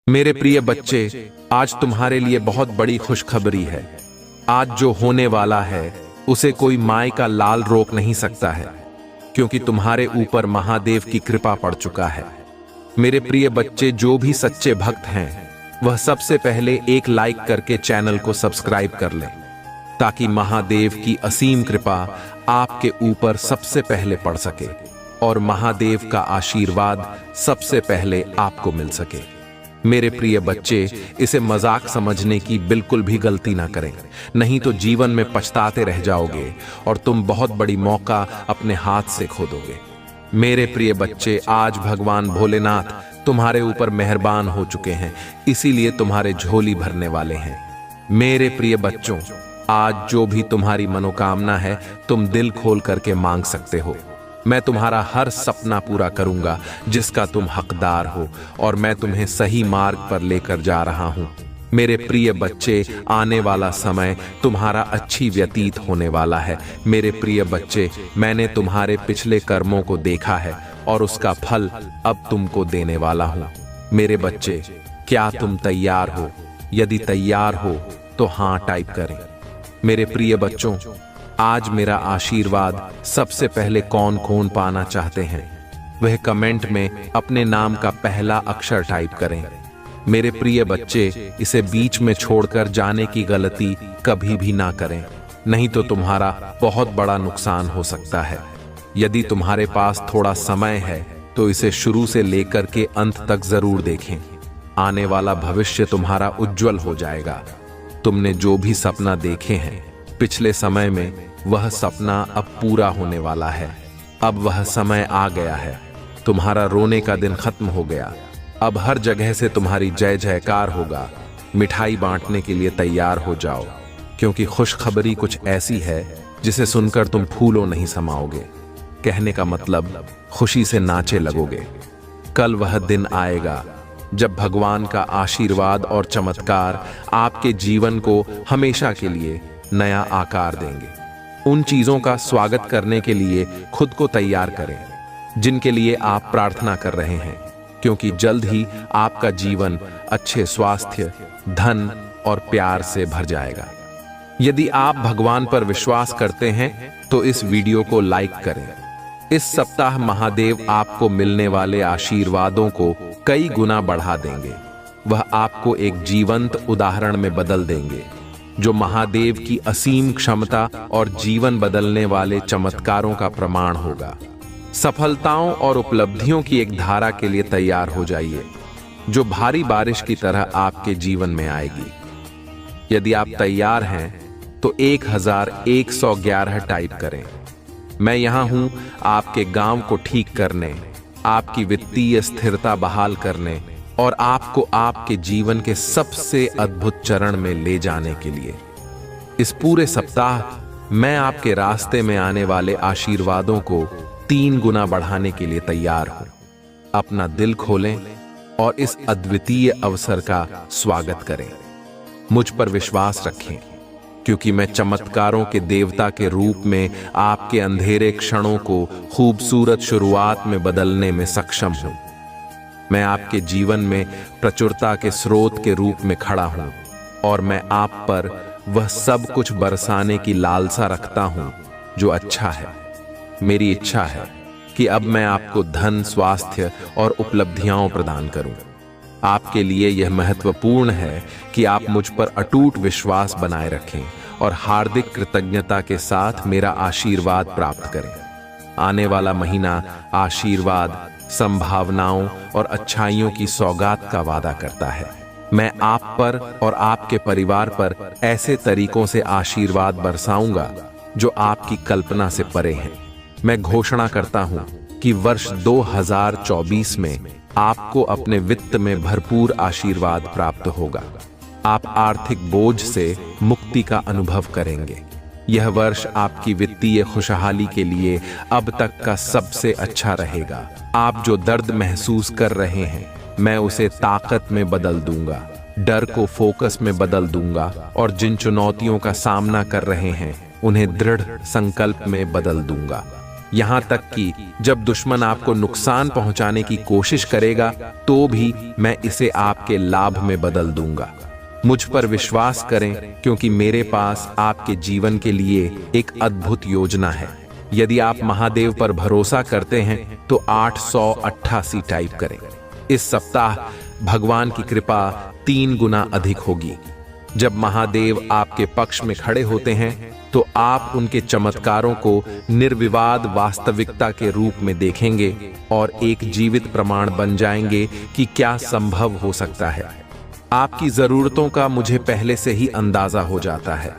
मेरे प्रिय बच्चे, आज तुम्हारे लिए बहुत बड़ी खुशखबरी है। आज जो होने वाला है उसे कोई माय का लाल रोक नहीं सकता है, क्योंकि तुम्हारे ऊपर महादेव की कृपा पड़ चुका है। मेरे प्रिय बच्चे, जो भी सच्चे भक्त हैं वह सबसे पहले एक लाइक करके चैनल को सब्सक्राइब कर लें, ताकि महादेव की असीम कृपा आपके ऊपर सबसे पहले पड़ सके और महादेव का आशीर्वाद सबसे पहले आपको मिल सके। मेरे प्रिय बच्चे, इसे मजाक समझने की बिल्कुल भी गलती ना करें, नहीं तो जीवन में पछताते रह जाओगे और तुम बहुत बड़ी मौका अपने हाथ से खो दोगे। मेरे प्रिय बच्चे, आज भगवान भोलेनाथ तुम्हारे ऊपर मेहरबान हो चुके हैं, इसीलिए तुम्हारे झोली भरने वाले हैं। मेरे प्रिय बच्चों, आज जो भी तुम्हारी मनोकामना है तुम दिल खोल करके मांग सकते हो। मैं तुम्हारा हर सपना पूरा करूंगा जिसका तुम हकदार हो, और मैं तुम्हें सही मार्ग पर लेकर जा रहा हूं। मेरे प्रिय बच्चे, आने वाला समय तुम्हारा अच्छी व्यतीत होने वाला है। मेरे प्रिय बच्चे, मैंने तुम्हारे पिछले कर्मों को देखा है और उसका फल अब तुमको देने वाला हूं। मेरे बच्चे, क्या तुम तैयार हो? यदि तैयार हो तो हाँ टाइप करें। मेरे प्रिय बच्चों, आज मेरा आशीर्वाद सबसे पहले कौन कौन पाना चाहते हैं वह कमेंट में अपने नाम का पहला अक्षर टाइप करें। मेरे प्रिय बच्चे, इसे बीच में छोड़कर जाने की गलती कभी भी ना करें, नहीं तो तुम्हारा बहुत बड़ा नुकसान हो सकता है। यदि तुम्हारे पास थोड़ा समय है तो इसे शुरू से लेकर के अंत तक जरूर देखें। आने वाला भविष्य तुम्हारा उज्जवल हो जाएगा। तुमने जो भी सपना देखे हैं पिछले समय में, वह सपना अब पूरा होने वाला है। अब वह समय आ गया है। तुम्हारा रोने का दिन खत्म हो गया। अब हर जगह से तुम्हारी जय जयकार होगा। मिठाई बांटने के लिए तैयार हो जाओ, क्योंकि खुशखबरी कुछ ऐसी है जिसे सुनकर तुम फूलों नहीं समाओगे। कहने का मतलब, खुशी से नाचे लगोगे। कल वह दिन आएगा जब भगवान का आशीर्वाद और चमत्कार आपके जीवन को हमेशा के लिए नया आकार देंगे। उन चीजों का स्वागत करने के लिए खुद को तैयार करें जिनके लिए आप प्रार्थना कर रहे हैं, क्योंकि जल्द ही आपका जीवन अच्छे स्वास्थ्य, धन और प्यार से भर जाएगा। यदि आप भगवान पर विश्वास करते हैं तो इस वीडियो को लाइक करें। इस सप्ताह महादेव आपको मिलने वाले आशीर्वादों को कई गुना बढ़ा देंगे। वह आपको एक जीवंत उदाहरण में बदल देंगे, जो महादेव की असीम क्षमता और जीवन बदलने वाले चमत्कारों का प्रमाण होगा। सफलताओं और उपलब्धियों की एक धारा के लिए तैयार हो जाइए, जो भारी बारिश की तरह आपके जीवन में आएगी। यदि आप तैयार हैं तो 1111 टाइप करें। मैं यहां हूं आपके गांव को ठीक करने, आपकी वित्तीय स्थिरता बहाल करने और आपको आपके जीवन के सबसे अद्भुत चरण में ले जाने के लिए। इस पूरे सप्ताह मैं आपके रास्ते में आने वाले आशीर्वादों को 3 गुना बढ़ाने के लिए तैयार हूं। अपना दिल खोलें और इस अद्वितीय अवसर का स्वागत करें। मुझ पर विश्वास रखें, क्योंकि मैं चमत्कारों के देवता के रूप में आपके अंधेरे क्षणों को खूबसूरत शुरुआत में बदलने में सक्षम हूं। मैं आपके जीवन में प्रचुरता के स्रोत के रूप में खड़ा हूं, और मैं आप पर वह सब कुछ बरसाने की लालसा रखता हूं जो अच्छा है। मेरी इच्छा है कि अब मैं आपको धन, स्वास्थ्य और उपलब्धियां प्रदान करूं। आपके लिए यह महत्वपूर्ण है कि आप मुझ पर अटूट विश्वास बनाए रखें और हार्दिक कृतज्ञता के साथ मेरा आशीर्वाद प्राप्त करें। आने वाला महीना आशीर्वाद, संभावनाओं और अच्छाइयों की सौगात का वादा करता है। मैं आप पर और आपके परिवार पर ऐसे तरीकों से आशीर्वाद बरसाऊंगा जो आपकी कल्पना से परे हैं। मैं घोषणा करता हूं कि वर्ष 2024 में आपको अपने वित्त में भरपूर आशीर्वाद प्राप्त होगा। आप आर्थिक बोझ से मुक्ति का अनुभव करेंगे। यह वर्ष आपकी वित्तीय खुशहाली के लिए अब तक का सबसे अच्छा रहेगा। आप जो दर्द महसूस कर रहे हैं, मैं उसे ताकत में बदल दूंगा, डर को फोकस में बदल दूंगा, और जिन चुनौतियों का सामना कर रहे हैं उन्हें दृढ़ संकल्प में बदल दूंगा। यहाँ तक कि जब दुश्मन आपको नुकसान पहुंचाने की कोशिश करेगा तो भी मैं इसे आपके लाभ में बदल दूंगा। मुझ पर विश्वास करें, क्योंकि मेरे पास आपके जीवन के लिए एक अद्भुत योजना है। यदि आप महादेव पर भरोसा करते हैं तो 888 टाइप करें। इस सप्ताह भगवान की कृपा 3 गुना अधिक होगी। जब महादेव आपके पक्ष में खड़े होते हैं तो आप उनके चमत्कारों को निर्विवाद वास्तविकता के रूप में देखेंगे और एक जीवित प्रमाण बन जाएंगे कि क्या संभव हो सकता है। आपकी जरूरतों का मुझे पहले से ही अंदाजा हो जाता है,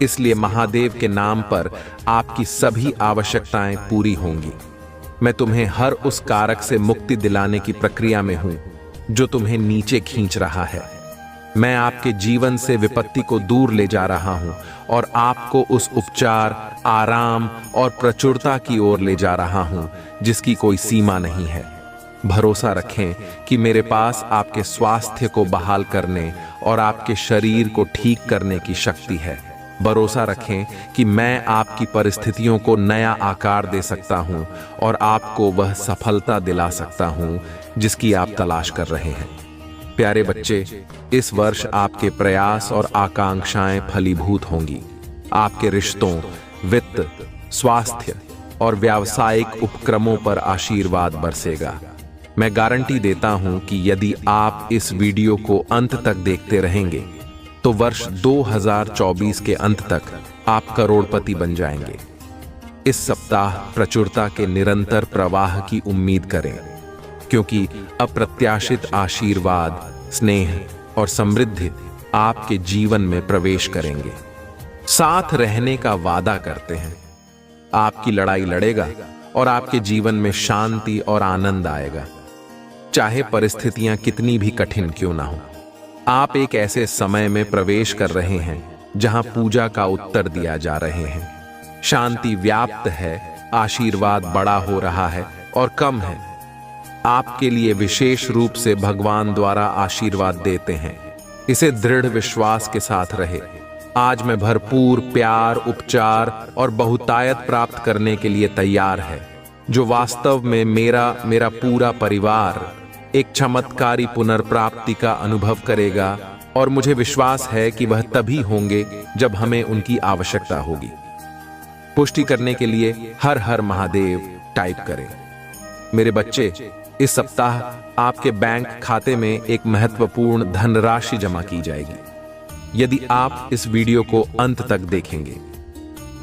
इसलिए महादेव के नाम पर आपकी सभी आवश्यकताएं पूरी होंगी। मैं तुम्हें हर उस कारक से मुक्ति दिलाने की प्रक्रिया में हूं जो तुम्हें नीचे खींच रहा है। मैं आपके जीवन से विपत्ति को दूर ले जा रहा हूं और आपको उस उपचार, आराम और प्रचुरता की ओर ले जा रहा हूं जिसकी कोई सीमा नहीं है। भरोसा रखें कि मेरे पास आपके स्वास्थ्य को बहाल करने और आपके शरीर को ठीक करने की शक्ति है। भरोसा रखें कि मैं आपकी परिस्थितियों को नया आकार दे सकता हूं और आपको वह सफलता दिला सकता हूं जिसकी आप तलाश कर रहे हैं। प्यारे बच्चे, इस वर्ष आपके प्रयास और आकांक्षाएं फलीभूत होंगी। आपके रिश्तों, वित्त, स्वास्थ्य और व्यावसायिक उपक्रमों पर आशीर्वाद बरसेगा। मैं गारंटी देता हूं कि यदि आप इस वीडियो को अंत तक देखते रहेंगे तो वर्ष 2024 के अंत तक आप करोड़पति बन जाएंगे। इस सप्ताह प्रचुरता के निरंतर प्रवाह की उम्मीद करें, क्योंकि अप्रत्याशित आशीर्वाद, स्नेह और समृद्धि आपके जीवन में प्रवेश करेंगे। साथ रहने का वादा करते हैं। आपकी लड़ाई लड़ेगा और आपके जीवन में शांति और आनंद आएगा, चाहे परिस्थितियां कितनी भी कठिन क्यों ना हो। आप एक ऐसे समय में प्रवेश कर रहे हैं जहां पूजा का उत्तर दिया जा रहे हैं। शांति व्याप्त है, आशीर्वाद बड़ा हो रहा है और कम है। आपके लिए विशेष रूप से भगवान द्वारा आशीर्वाद देते हैं। इसे दृढ़ विश्वास के साथ रहे। आज मैं भरपूर प्यार, उपचार और बहुतायत प्राप्त करने के लिए तैयार है, जो वास्तव में मेरा पूरा परिवार एक चमत्कारी पुनर्प्राप्ति का अनुभव करेगा। और मुझे विश्वास है कि वह तभी होंगे जब हमें उनकी आवश्यकता होगी। पुष्टि करने के लिए हर हर महादेव टाइप करें। मेरे बच्चे, इस सप्ताह आपके बैंक खाते में एक महत्वपूर्ण धनराशि जमा की जाएगी यदि आप इस वीडियो को अंत तक देखेंगे।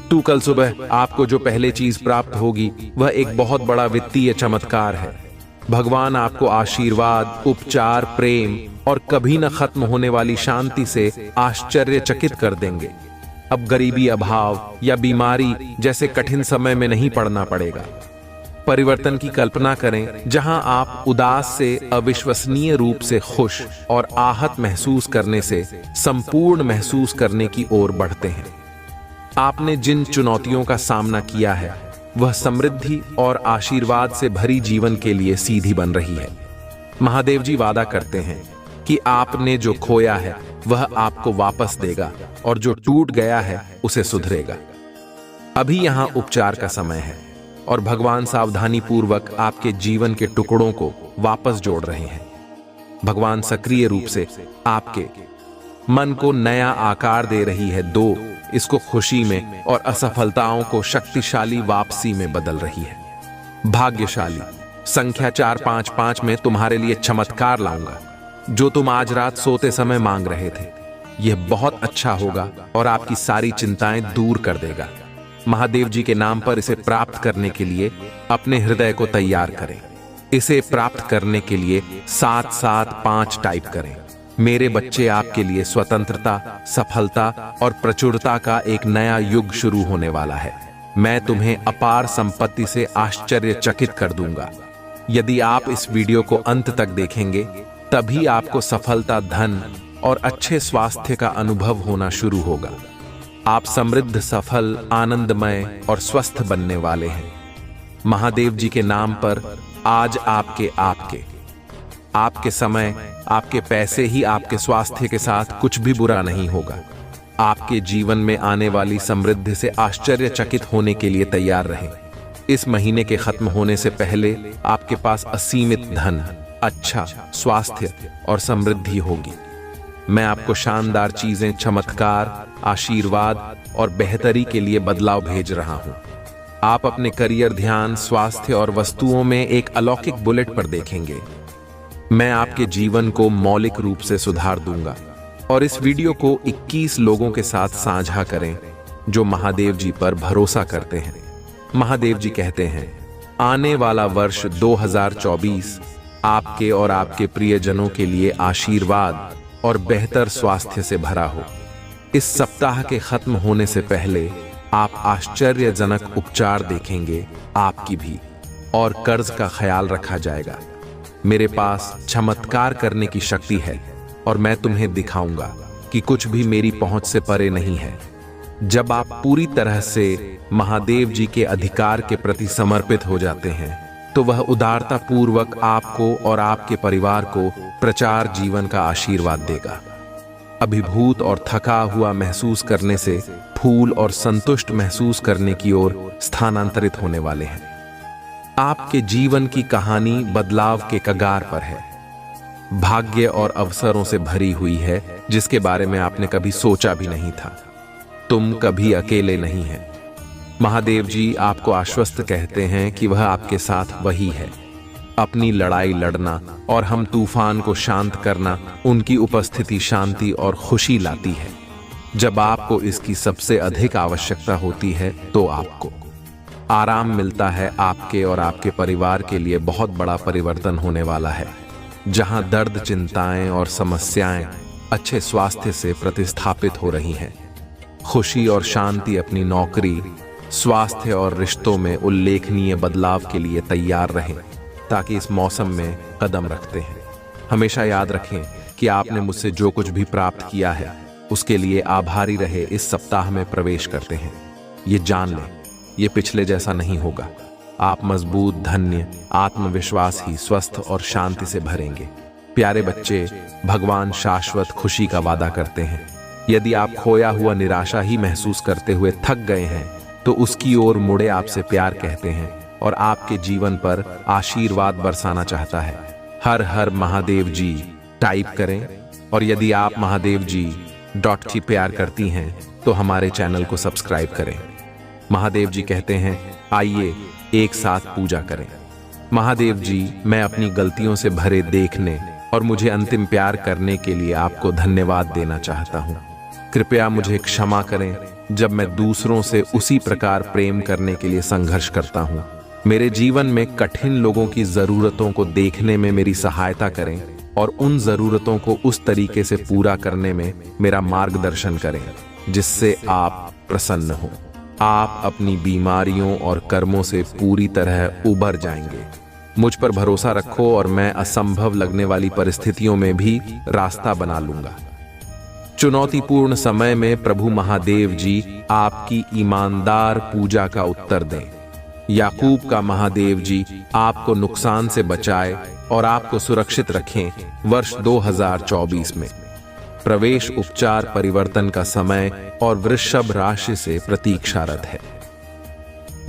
तो कल सुबह आपको जो पहले चीज प्राप्त होगी वह एक बहुत बड़ा वित्तीय चमत्कार है। भगवान आपको आशीर्वाद, उपचार, प्रेम और कभी न खत्म होने वाली शांति से आश्चर्यचकित कर देंगे। अब गरीबी, अभाव या बीमारी जैसे कठिन समय में नहीं पड़ना पड़ेगा। परिवर्तन की कल्पना करें जहां आप उदास से अविश्वसनीय रूप से खुश और आहत महसूस करने से संपूर्ण महसूस करने की ओर बढ़ते हैं। आपने जिन चुनौतियों का सामना किया है वह समृद्धि और आशीर्वाद से भरी जीवन के लिए सीधी बन रही है। महादेव जी वादा करते हैं कि आपने जो खोया है वह आपको वापस देगा और जो टूट गया है उसे सुधरेगा। अभी यहाँ उपचार का समय है और भगवान सावधानी पूर्वक आपके जीवन के टुकड़ों को वापस जोड़ रहे हैं। भगवान सक्रिय रूप से आपके मन को नया आकार दे रही है, इसको खुशी में और असफलताओं को शक्तिशाली वापसी में बदल रही है। भाग्यशाली संख्या 455 में तुम्हारे लिए चमत्कार लाऊंगा जो तुम आज रात सोते समय मांग रहे थे। यह बहुत अच्छा होगा और आपकी सारी चिंताएं दूर कर देगा। महादेव जी के नाम पर इसे प्राप्त करने के लिए अपने हृदय को तैयार करें। इसे प्राप्त करने के लिए 775 टाइप करें। मेरे बच्चे, आपके लिए स्वतंत्रता, सफलता और प्रचुरता का एक नया युग शुरू होने वाला है। मैं तुम्हें अपार संपत्ति से आश्चर्यचकित कर दूंगा। यदि आप इस वीडियो को अंत तक देखेंगे तभी आपको सफलता, धन और अच्छे स्वास्थ्य का अनुभव होना शुरू होगा। आप समृद्ध, सफल, आनंदमय और स्वस्थ बनने वाले हैं। महादेव जी के नाम पर आज आपके समय, आपके पैसे ही आपके स्वास्थ्य के साथ कुछ भी बुरा नहीं होगा। आपके जीवन में आने वाली समृद्धि से आश्चर्यचकित होने के लिए तैयार रहें। इस महीने के खत्म होने से पहले आपके पास असीमित धन, अच्छा स्वास्थ्य और समृद्धि होगी। मैं आपको शानदार चीजें, चमत्कार, आशीर्वाद और बेहतरी के लिए बदलाव भेज रहा हूं। आप अपने करियर, ध्यान, स्वास्थ्य और वस्तुओं में एक अलौकिक बुलेट पर देखेंगे। मैं आपके जीवन को मौलिक रूप से सुधार दूंगा। और इस वीडियो को 21 लोगों के साथ साझा करें जो महादेव जी पर भरोसा करते हैं। महादेव जी कहते हैं, आने वाला वर्ष 2024 आपके और आपके प्रियजनों के लिए आशीर्वाद और बेहतर स्वास्थ्य से भरा हो। इस सप्ताह के खत्म होने से पहले आप आश्चर्यजनक उपचार देखेंगे आपकी भी, और कर्ज का ख्याल रखा जाएगा। मेरे पास चमत्कार करने की शक्ति है और मैं तुम्हें दिखाऊंगा कि कुछ भी मेरी पहुंच से परे नहीं है। जब आप पूरी तरह से महादेव जी के अधिकार के प्रति समर्पित हो जाते हैं तो वह उदारता पूर्वक आपको और आपके परिवार को प्रचार जीवन का आशीर्वाद देगा। अभिभूत और थका हुआ महसूस करने से फूल और संतुष्ट महसूस करने की ओर स्थानांतरित होने वाले हैं। आपके जीवन की कहानी बदलाव के कगार पर है, भाग्य और अवसरों से भरी हुई है जिसके बारे में आपने कभी सोचा भी नहीं था। तुम कभी अकेले नहीं हैं। महादेव जी आपको आश्वस्त कहते हैं कि वह आपके साथ वही है। अपनी लड़ाई लड़ना और हम तूफान को शांत करना, उनकी उपस्थिति शांति और खुशी लाती है। जब आपको इसकी सबसे अधिक आवश्यकता होती है तो आपको आराम मिलता है। आपके और आपके परिवार के लिए बहुत बड़ा परिवर्तन होने वाला है। जहां दर्द, चिंताएं और समस्याएं अच्छे स्वास्थ्य से प्रतिस्थापित हो रही हैं। खुशी और शांति अपनी नौकरी, स्वास्थ्य और रिश्तों में उल्लेखनीय बदलाव के लिए तैयार रहें ताकि इस मौसम में कदम रखते हैं। हमेशा याद रखें कि आपने मुझसे जो कुछ भी प्राप्त किया है उसके लिए आभारी रहे। इस सप्ताह में प्रवेश करते हैं, ये जान लें, ये पिछले जैसा नहीं होगा। आप मजबूत, धन्य, आत्मविश्वास ही, स्वस्थ और शांति से भरेंगे। प्यारे बच्चे, भगवान शाश्वत खुशी का वादा करते हैं। यदि आप खोया हुआ निराशा ही महसूस करते हुए थक गए हैं तो उसकी ओर मुड़े आपसे प्यार कहते हैं और आपके जीवन पर आशीर्वाद बरसाना चाहता है। हर हर महादेव जी टाइप करें, और यदि आप महादेव जी .की प्यार करती हैं तो हमारे चैनल को सब्सक्राइब करें। महादेव जी कहते हैं, आइए एक साथ पूजा करें। महादेव जी, मैं अपनी गलतियों से भरे देखने और मुझे अंतिम प्यार करने के लिए आपको धन्यवाद देना चाहता हूँ। कृपया मुझे क्षमा करें जब मैं दूसरों से उसी प्रकार प्रेम करने के लिए संघर्ष करता हूँ। मेरे जीवन में कठिन लोगों की जरूरतों को देखने में मेरी सहायता करें और उन जरूरतों को उस तरीके से पूरा करने में मेरा मार्गदर्शन करें जिससे आप प्रसन्न हो। आप अपनी बीमारियों और कर्मों से पूरी तरह उबर जाएंगे। मुझ पर भरोसा रखो और मैं असंभव लगने वाली परिस्थितियों में भी रास्ता बना लूंगा। चुनौतीपूर्ण समय में प्रभु महादेव जी आपकी ईमानदार पूजा का उत्तर दें। याकूब का महादेव जी आपको नुकसान से बचाए और आपको सुरक्षित रखें। वर्ष 2024 में प्रवेश, उपचार, परिवर्तन का समय और वृषभ राशि से प्रतीक्षारत है।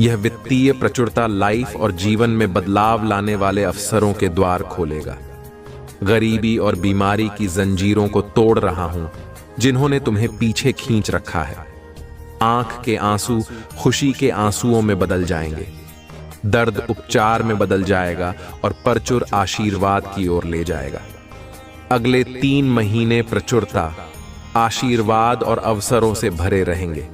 यह वित्तीय प्रचुरता, लाइफ और जीवन में बदलाव लाने वाले अवसरों के द्वार खोलेगा। गरीबी और बीमारी की जंजीरों को तोड़ रहा हूं जिन्होंने तुम्हें पीछे खींच रखा है। आंख के आंसू खुशी के आंसुओं में बदल जाएंगे। दर्द उपचार में बदल जाएगा और प्रचुर आशीर्वाद की ओर ले जाएगा। अगले 3 महीने प्रचुरता, आशीर्वाद और अवसरों से भरे रहेंगे।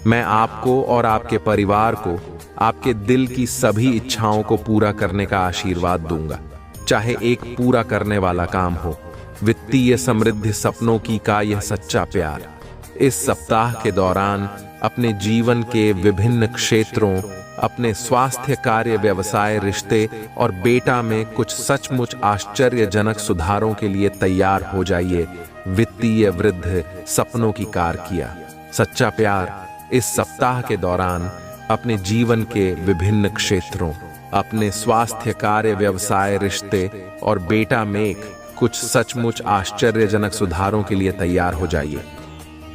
मैं आपको और आपके परिवार को आपके दिल की सभी इच्छाओं को पूरा करने का आशीर्वाद दूंगा, चाहे एक पूरा करने वाला काम हो, वित्तीय समृद्धि, सपनों की का यह सच्चा प्यार। इस सप्ताह के दौरान अपने जीवन के विभिन्न क्षेत्रों, अपने स्वास्थ्य, कार्य, व्यवसाय, रिश्ते और बेटा में कुछ सचमुच आश्चर्यजनक सुधारों के लिए तैयार हो जाइए। वित्तीय वृद्धि, सपनों की कार किया, सच्चा प्यार इस सप्ताह के दौरान अपने जीवन के विभिन्न क्षेत्रों, अपने स्वास्थ्य, कार्य, व्यवसाय, रिश्ते और बेटा में कुछ सचमुच आश्चर्यजनक सुधारों के लिए तैयार हो जाइए।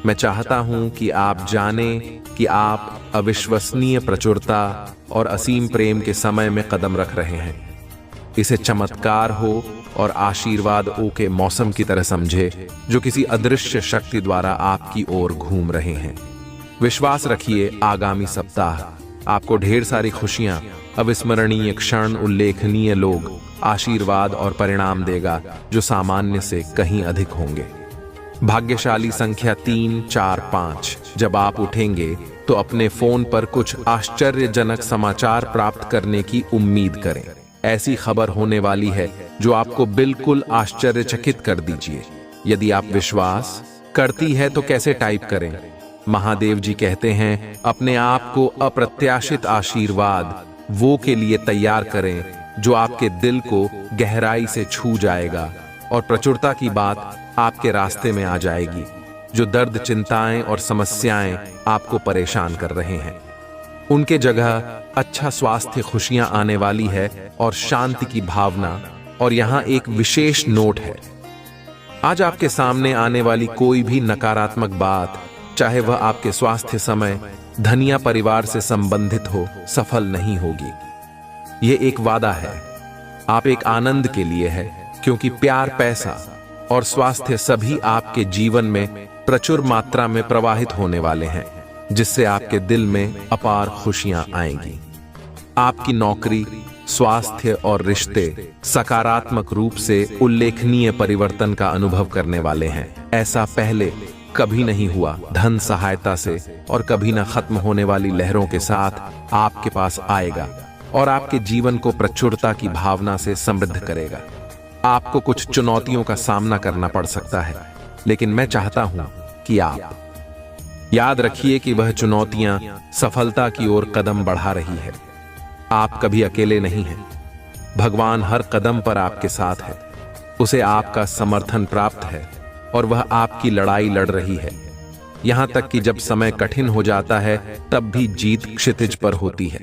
मैं चाहता हूं कि आप जानें कि आप अविश्वसनीय प्रचुरता और असीम प्रेम के समय में कदम रख रहे हैं। इसे चमत्कार हो और आशीर्वाद ओ के मौसम की तरह समझे, जो किसी अदृश्य शक्ति द्वारा आपकी ओर घूम रहे हैं। विश्वास रखिए, आगामी सप्ताह आपको ढेर सारी खुशियां, अविस्मरणीय क्षण, उल्लेखनीय लोग, आशीर्वाद और परिणाम देगा जो सामान्य से कहीं अधिक होंगे। भाग्यशाली संख्या 3, 4, 5। जब आप उठेंगे तो अपने फोन पर कुछ आश्चर्यजनक समाचार प्राप्त करने की उम्मीद करें। ऐसी खबर होने वाली है जो आपको बिल्कुल आश्चर्यचकित कर दीजिए। यदि आप विश्वास करती है तो कैसे टाइप करें। महादेव जी कहते हैं, अपने आप को अप्रत्याशित आशीर्वाद वो के लिए तैयार करें जो आपके दिल को गहराई से छू जाएगा और प्रचुरता की बात आपके रास्ते में आ जाएगी। जो दर्द, चिंताएं और समस्याएं आपको परेशान कर रहे हैं, उनके जगह अच्छा स्वास्थ्य, खुशियां आने वाली है और शांति की भावना। और यहां एक विशेष नोट है, आज आपके सामने आने वाली कोई भी नकारात्मक बात, चाहे वह आपके स्वास्थ्य, समय, धनिया, परिवार से संबंधित हो, सफल नहीं होगी। यह एक वादा है। आप एक आनंद के लिए है, क्योंकि प्यार, पैसा और स्वास्थ्य सभी आपके जीवन में प्रचुर मात्रा में प्रवाहित होने वाले हैं, जिससे आपके दिल में अपार खुशियां आएंगी। आपकी नौकरी, स्वास्थ्य और रिश्ते सकारात्मक रूप से उल्लेखनीय परिवर्तन का अनुभव करने वाले हैं। ऐसा पहले कभी नहीं हुआ। धन सहायता से और कभी न खत्म होने वाली लहरों के साथ आपके पास आएगा और आपके जीवन को प्रचुरता की भावना से समृद्ध करेगा। आपको कुछ चुनौतियों का सामना करना पड़ सकता है, लेकिन मैं चाहता हूं कि आप याद रखिए कि वह चुनौतियां सफलता की ओर कदम बढ़ा रही है। आप कभी अकेले नहीं हैं। भगवान हर कदम पर आपके साथ है। उसे आपका समर्थन प्राप्त है और वह आपकी लड़ाई लड़ रही है। यहां तक कि जब समय कठिन हो जाता है, तब भी जीत क्षितिज पर होती है।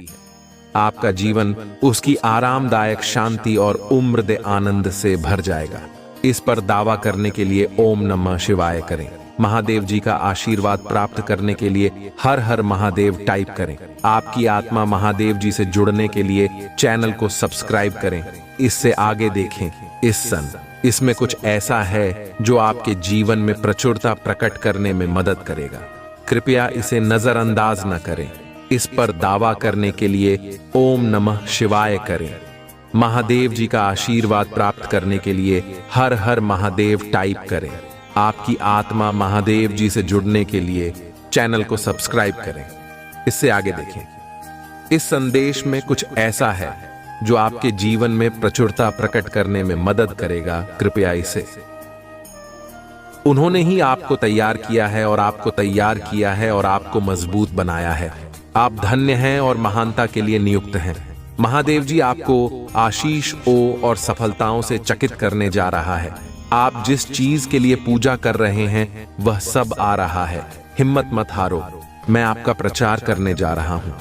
आपका जीवन उसकी आरामदायक शांति और उम्र आनंद से भर जाएगा। इस पर दावा करने के लिए ओम नमः शिवाय करें। महादेव जी का आशीर्वाद प्राप्त करने के लिए हर हर महादेव टाइप करें। आपकी आत्मा महादेव जी से जुड़ने के लिए चैनल को सब्सक्राइब करें। इससे आगे देखें। इसमें कुछ ऐसा है जो आपके जीवन में प्रचुरता प्रकट करने में मदद करेगा। कृपया इसे नजरअंदाज न करें। इस पर दावा करने के लिए ओम नमः शिवाय करें। महादेव जी का आशीर्वाद प्राप्त करने के लिए हर हर महादेव टाइप करें। आपकी आत्मा महादेव जी से जुड़ने के लिए चैनल को सब्सक्राइब करें। इससे आगे देखें। इस संदेश में कुछ ऐसा है जो आपके जीवन में प्रचुरता प्रकट करने में मदद करेगा। कृपया इसे। उन्होंने ही आपको तैयार किया है और आपको तैयार किया है और आपको मजबूत बनाया है। आप धन्य हैं और महानता के लिए नियुक्त हैं। महादेव जी आपको आशीष और सफलताओं से चकित करने जा रहा है। आप जिस चीज के लिए पूजा कर रहे हैं वह सब आ रहा है। हिम्मत मत हारो। मैं आपका प्रचार करने जा रहा हूं।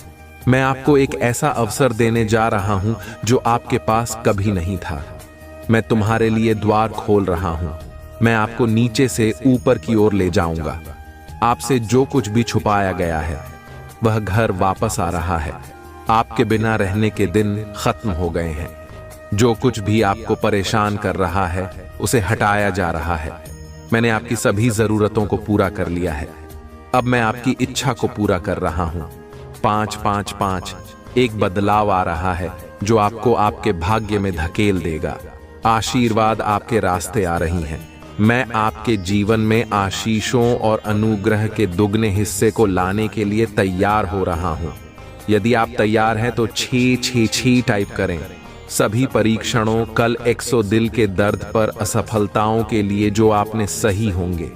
मैं आपको एक ऐसा अवसर देने जा रहा हूं जो आपके पास कभी नहीं था। मैं तुम्हारे लिए द्वार खोल रहा हूं। मैं आपको नीचे से ऊपर की ओर ले जाऊंगा। आपसे जो कुछ भी छुपाया गया है वह घर वापस आ रहा है। आपके बिना रहने के दिन खत्म हो गए हैं। जो कुछ भी आपको परेशान कर रहा है उसे हटाया जा रहा है। मैंने आपकी सभी जरूरतों को पूरा कर लिया है। अब मैं आपकी इच्छा को पूरा कर रहा हूं। 5 5 5 एक बदलाव आ रहा है जो आपको आपके भाग्य में धकेल देगा। आशीर्वाद आपके रास्ते आ रही हैं। मैं आपके जीवन में आशीषों और अनुग्रह के दुगने हिस्से को लाने के लिए तैयार हो रहा हूं। यदि आप तैयार हैं तो 666 टाइप करें। सभी परीक्षणों, कल 100 दिल के दर्द पर असफलताओं के लिए जो आपने सही होंगे।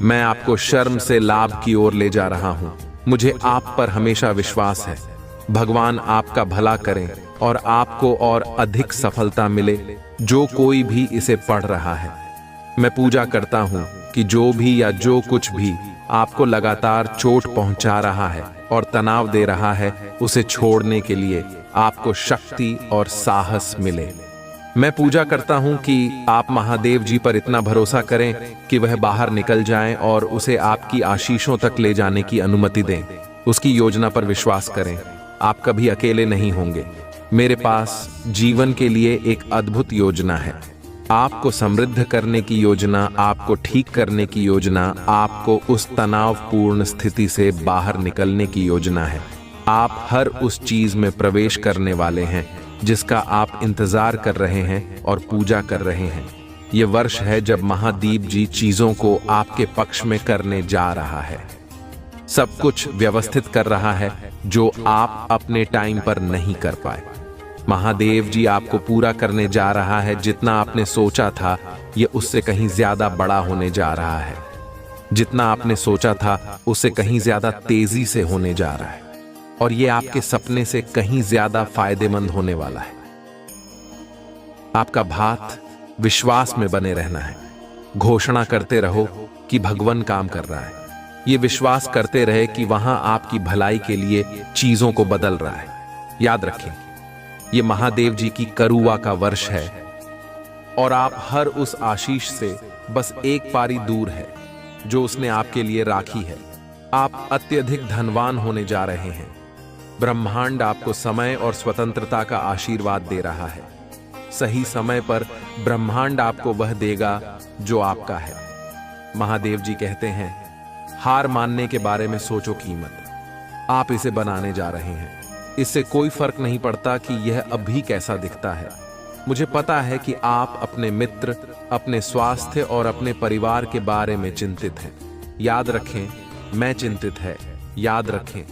मैं आपको शर्म से लाभ की ओर ले जा रहा हूं। मुझे आप पर हमेशा विश्वास है। भगवान आपका भला करें और आपको और अधिक सफलता मिले। जो कोई भी इसे पढ़ रहा है, मैं पूजा करता हूं कि जो भी या जो कुछ भी आपको लगातार चोट पहुंचा रहा है और तनाव दे रहा है, उसे छोड़ने के लिए आपको शक्ति और साहस मिले। मैं पूजा करता हूं कि आप महादेव जी पर इतना भरोसा करें कि वह बाहर निकल जाएं और उसे आपकी आशीषों तक ले जाने की अनुमति दें। उसकी योजना पर विश्वास करें। आप कभी अकेले नहीं होंगे। मेरे पास जीवन के लिए एक अद्भुत योजना है। आपको समृद्ध करने की योजना, आपको ठीक करने की योजना, आपको उस तनावपूर्ण स्थिति से बाहर निकलने की योजना है। आप हर उस चीज में प्रवेश करने वाले हैं जिसका आप इंतजार कर रहे हैं और पूजा कर रहे हैं। ये वर्ष है जब महादेव जी चीजों को आपके पक्ष में करने जा रहा है। सब कुछ व्यवस्थित कर रहा है जो आप अपने टाइम पर नहीं कर पाए। महादेव जी आपको पूरा करने जा रहा है। जितना आपने सोचा था ये उससे कहीं ज्यादा बड़ा होने जा रहा है। जितना आपने सोचा था उससे कहीं ज्यादा तेजी से होने जा रहा है और ये आपके सपने से कहीं ज्यादा फायदेमंद होने वाला है। आपका बात विश्वास में बने रहना है। घोषणा करते रहो कि भगवान काम कर रहा है। ये विश्वास करते रहे कि वहां आपकी भलाई के लिए चीजों को बदल रहा है। याद रखें, ये महादेव जी की करुआ का वर्ष है और आप हर उस आशीष से बस एक पारी दूर है जो उसने आपके लिए राखी है। आप अत्यधिक धनवान होने जा रहे हैं। ब्रह्मांड आपको समय और स्वतंत्रता का आशीर्वाद दे रहा है। सही समय पर ब्रह्मांड आपको वह देगा जो आपका है। महादेव जी कहते हैं, हार मानने के बारे में सोचो कीमत। आप इसे बनाने जा रहे हैं। इससे कोई फर्क नहीं पड़ता कि यह अभी कैसा दिखता है। मुझे पता है कि आप अपने मित्र, अपने स्वास्थ्य और अपने परिवार के बारे में चिंतित हैं। याद रखें, मैं चिंतित है। याद रखें,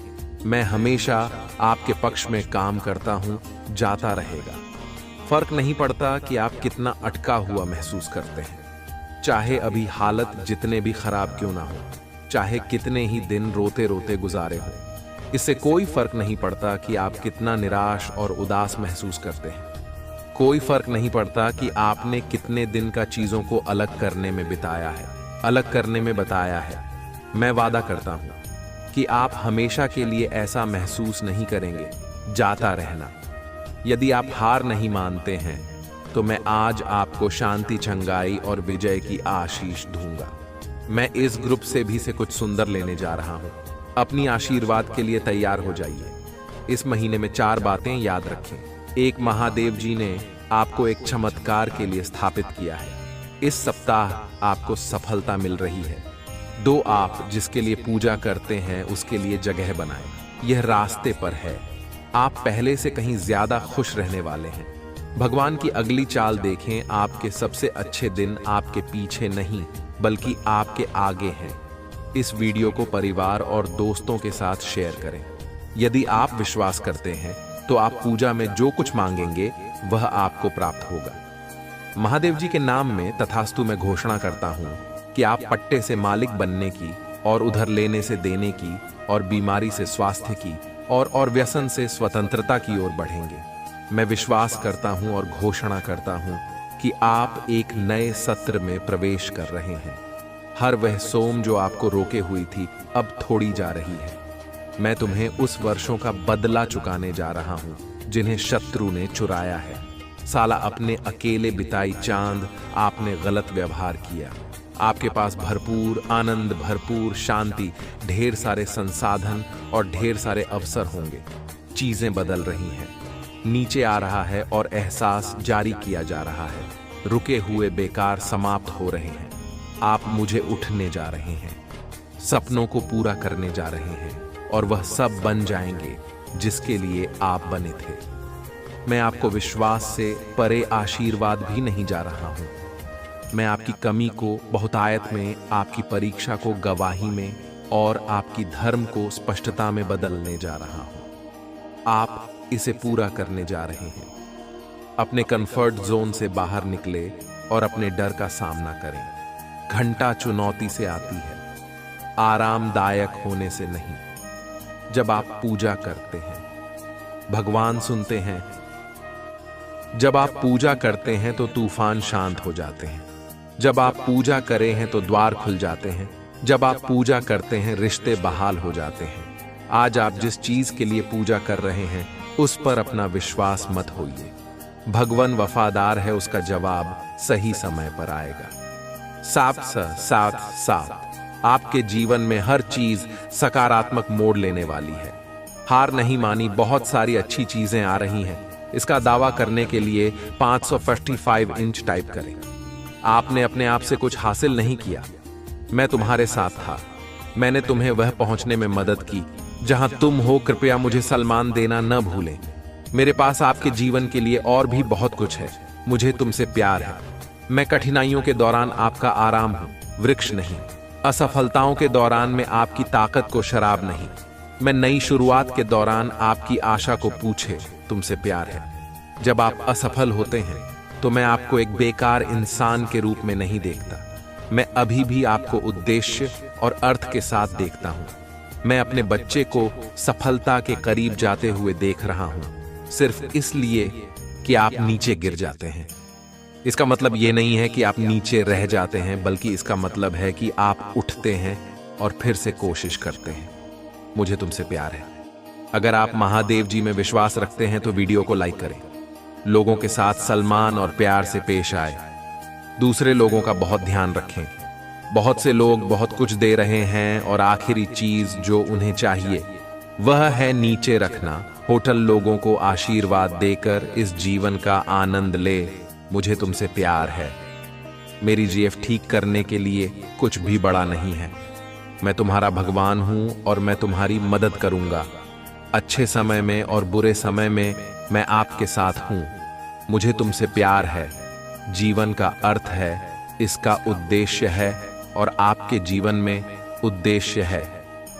मैं हमेशा आपके पक्ष में काम करता हूं, जाता रहेगा। फर्क नहीं पड़ता कि आप कितना अटका हुआ महसूस करते हैं। चाहे अभी हालत जितने भी खराब क्यों ना हो, चाहे कितने ही दिन रोते रोते गुजारे हों, इससे कोई फर्क नहीं पड़ता कि आप कितना निराश और उदास महसूस करते हैं। कोई फर्क नहीं पड़ता कि आपने कितने दिन का चीजों को अलग करने में बिताया है, अलग करने में बताया है। मैं वादा करता हूं कि आप हमेशा के लिए ऐसा महसूस नहीं करेंगे। जाता रहना। यदि आप हार नहीं मानते हैं तो मैं आज आपको शांति, चंगाई और विजय की आशीष दूंगा। मैं इस ग्रुप से भी से कुछ सुंदर लेने जा रहा हूं। अपनी आशीर्वाद के लिए तैयार हो जाइए। इस महीने में 4 बातें याद रखें। एक, महादेव जी ने आपको एक चमत्कार के लिए स्थापित किया है। इस सप्ताह आपको सफलता मिल रही है। 2, आप जिसके लिए पूजा करते हैं उसके लिए जगह बनाएं। यह रास्ते पर है। आप पहले से कहीं ज्यादा खुश रहने वाले हैं। भगवान की अगली चाल देखें। आपके सबसे अच्छे दिन आपके पीछे नहीं बल्कि आपके आगे हैं। इस वीडियो को परिवार और दोस्तों के साथ शेयर करें। यदि आप विश्वास करते हैं तो आप पूजा में जो कुछ मांगेंगे वह आपको प्राप्त होगा। महादेव जी के नाम में तथास्तु मैं घोषणा करता हूं कि आप पट्टे से मालिक बनने की और उधर लेने से देने की और बीमारी से स्वास्थ्य की और व्यसन से स्वतंत्रता की ओर बढ़ेंगे। मैं विश्वास करता हूं और घोषणा करता हूं कि आप एक नए सत्र में प्रवेश कर रहे हैं। हर वह सोम जो आपको रोके हुई थी अब थोड़ी जा रही है। मैं तुम्हें उस वर्षों का बदला चुकाने जा रहा हूं जिन्हें शत्रु ने चुराया है। साला अपने अकेले बिताई चांद आपने गलत व्यवहार किया। आपके पास भरपूर आनंद, भरपूर शांति, ढेर सारे संसाधन और ढेर सारे अवसर होंगे। चीजें बदल रही हैं। नीचे आ रहा है और एहसास जारी किया जा रहा है। रुके हुए बेकार समाप्त हो रहे हैं। आप मुझे उठने जा रहे हैं, सपनों को पूरा करने जा रहे हैं और वह सब बन जाएंगे जिसके लिए आप बने थे। मैं आपको विश्वास से परे आशीर्वाद भी नहीं जा रहा हूं। मैं आपकी कमी को बहुतायत में, आपकी परीक्षा को गवाही में और आपकी धर्म को स्पष्टता में बदलने जा रहा हूं। आप इसे पूरा करने जा रहे हैं। अपने कंफर्ट जोन से बाहर निकले और अपने डर का सामना करें। घंटा चुनौती से आती है, आरामदायक होने से नहीं। जब आप पूजा करते हैं भगवान सुनते हैं। जब आप पूजा करते हैं तो तूफान शांत हो जाते हैं। जब आप पूजा करें हैं तो द्वार खुल जाते हैं। जब आप पूजा करते हैं रिश्ते बहाल हो जाते हैं। आज आप जिस चीज के लिए पूजा कर रहे हैं उस पर अपना विश्वास मत होइए। भगवान वफादार है, उसका जवाब सही समय पर आएगा। सात सात सात आपके जीवन में हर चीज सकारात्मक मोड़ लेने वाली है। हार नहीं मानी, बहुत सारी अच्छी चीजें आ रही हैं। इसका दावा करने के लिए 555 इंच टाइप करें। आपने अपने आप से कुछ हासिल नहीं किया, मैं तुम्हारे साथ था। मैंने तुम्हें वह पहुंचने में मदद की जहां तुम हो। कृपया मुझे सम्मान देना न भूलें। मेरे पास आपके जीवन के लिए और भी बहुत कुछ है। मुझे तुमसे प्यार है। मैं कठिनाइयों के दौरान आपका आराम हूं, वृक्ष नहीं। असफलताओं के दौरान मैं आपकी ताकत को शराब नहीं। मैं नई शुरुआत के दौरान आपकी आशा को पूछे तुमसे प्यार है। जब आप असफल होते हैं तो मैं आपको एक बेकार इंसान के रूप में नहीं देखता। मैं अभी भी आपको उद्देश्य और अर्थ के साथ देखता हूं। मैं अपने बच्चे को सफलता के करीब जाते हुए देख रहा हूं, सिर्फ इसलिए कि आप नीचे गिर जाते हैं। इसका मतलब यह नहीं है कि आप नीचे रह जाते हैं, बल्कि इसका मतलब है कि आप उठते हैं और फिर से कोशिश करते हैं। मुझे तुमसे प्यार है। अगर आप महादेव जी में विश्वास रखते हैं तो वीडियो को लाइक करें। लोगों के साथ सम्मान और प्यार से पेश आए। दूसरे लोगों का बहुत ध्यान रखें। बहुत से लोग बहुत कुछ दे रहे हैं और आखिरी चीज जो उन्हें चाहिए वह है नीचे रखना। होटल लोगों को आशीर्वाद देकर इस जीवन का आनंद ले। मुझे तुमसे प्यार है। मेरी जीएफ ठीक करने के लिए कुछ भी बड़ा नहीं है। मैं तुम्हारा भगवान हूं और मैं तुम्हारी मदद करूंगा। अच्छे समय में और बुरे समय में मैं आपके साथ हूं। मुझे तुमसे प्यार है। जीवन का अर्थ है, इसका उद्देश्य है और आपके जीवन में उद्देश्य है।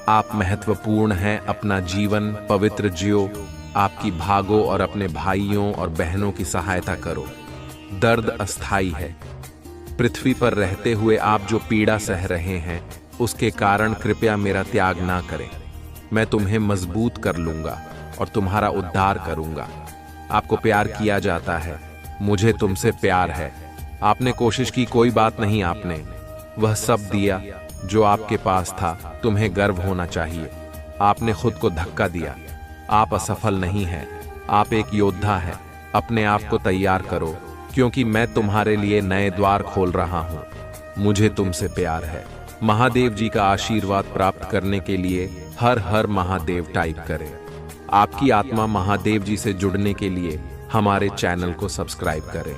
आप महत्वपूर्ण हैं। अपना जीवन पवित्र जियो। आपकी भागो और अपने भाइयों और बहनों की सहायता करो। दर्द अस्थाई है। पृथ्वी पर रहते हुए आप जो पीड़ा सह रहे हैं उसके कारण कृपया मेरा त्याग ना करें। मैं तुम्हें मजबूत कर लूंगा और तुम्हारा उद्धार करूंगा। आपको प्यार किया जाता है। मुझे तुमसे प्यार है। आपने कोशिश की, कोई बात नहीं। आपने वह सब दिया जो आपके पास था। तुम्हें गर्व होना चाहिए। आपने खुद को धक्का दिया। आप असफल नहीं हैं। आप एक योद्धा हैं। अपने आप को तैयार करो, क्योंकि मैं तुम्हारे लिए नए द्वार खोल रहा हूं। मुझे तुमसे प्यार है। महादेव जी का आशीर्वाद प्राप्त करने के लिए हर हर महादेव टाइप करें। आपकी आत्मा महादेव जी से जुड़ने के लिए हमारे चैनल को सब्सक्राइब करें।